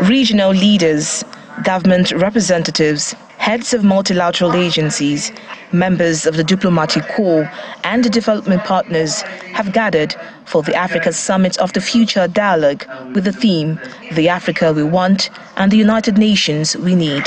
Regional leaders, government representatives, heads of multilateral agencies, members of the diplomatic corps and development partners have gathered for the Africa Summit of the Future dialogue with the theme, The Africa We Want and the United Nations We Need.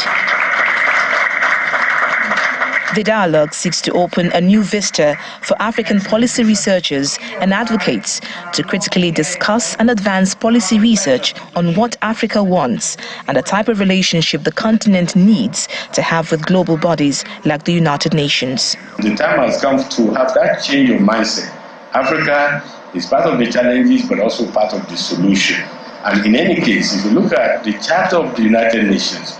The dialogue seeks to open a new vista for African policy researchers and advocates to critically discuss and advance policy research on what Africa wants and the type of relationship the continent needs to have with global bodies like the United Nations. The time has come to have that change of mindset. Africa is part of the challenges but also part of the solution. And in any case, if you look at the Charter of the United Nations,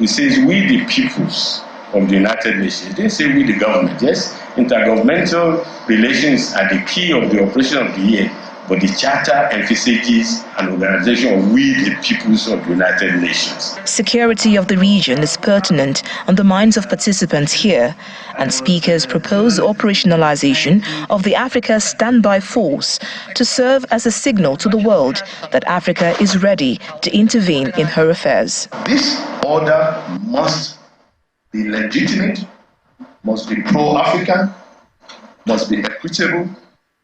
it says we the peoples of the United Nations. They say we the government. Yes, intergovernmental relations are the key of the operation of the UN, but the Charter emphasizes an organization of we the peoples of the United Nations. Security of the region is pertinent on the minds of participants here, and speakers propose operationalization of the Africa Standby Force to serve as a signal to the world that Africa is ready to intervene in her affairs. This order must be legitimate, must be pro-African, must be equitable,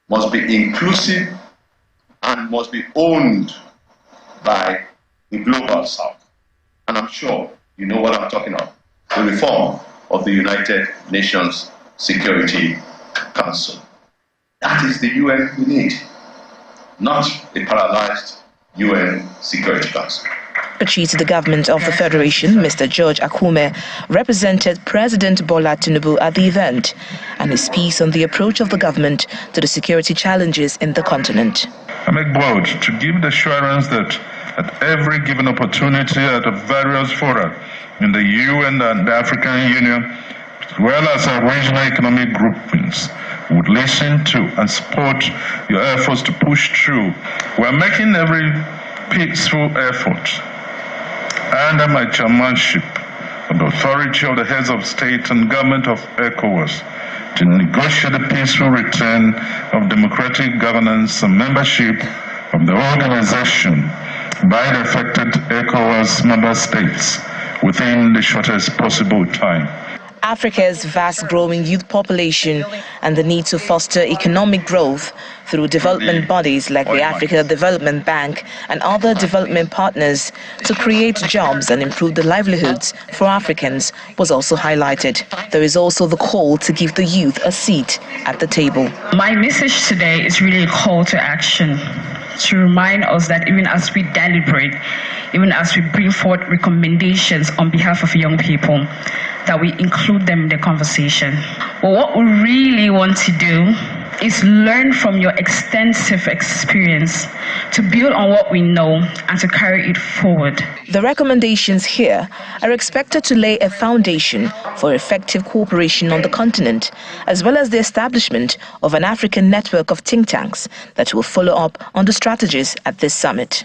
must be inclusive, and must be owned by the global South. And I'm sure you know what I'm talking about, the reform of the United Nations Security Council. That is the UN we need, not a paralyzed UN Security Council. The chief of the government of the Federation, Mr. George Akume, represented President Bola Tinubu at the event and his piece on the approach of the government to the security challenges in the continent. I make bold to give the assurance that at every given opportunity at the various fora in the UN and the African Union, as well as our regional economic groupings, would listen to and support your efforts to push through. We're making every peaceful effort under my chairmanship and the authority of the heads of state and government of ECOWAS to negotiate a peaceful return of democratic governance and membership of the organization by the affected ECOWAS member states within the shortest possible time. Africa's vast growing youth population and the need to foster economic growth through development bodies like the Africa Development Bank and other development partners to create jobs and improve the livelihoods for Africans was also highlighted. There is also the call to give the youth a seat at the table. My message today is really a call to action, to remind us that even as we deliberate, even as we bring forward recommendations on behalf of young people, that we include them in the conversation. But what we really want to do is learn from your extensive experience to build on what we know and to carry it forward. The recommendations here are expected to lay a foundation for effective cooperation on the continent, as well as the establishment of an African network of think tanks that will follow up on the strategies at this summit.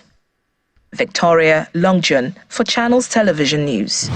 Victoria Longjohn for Channels Television News.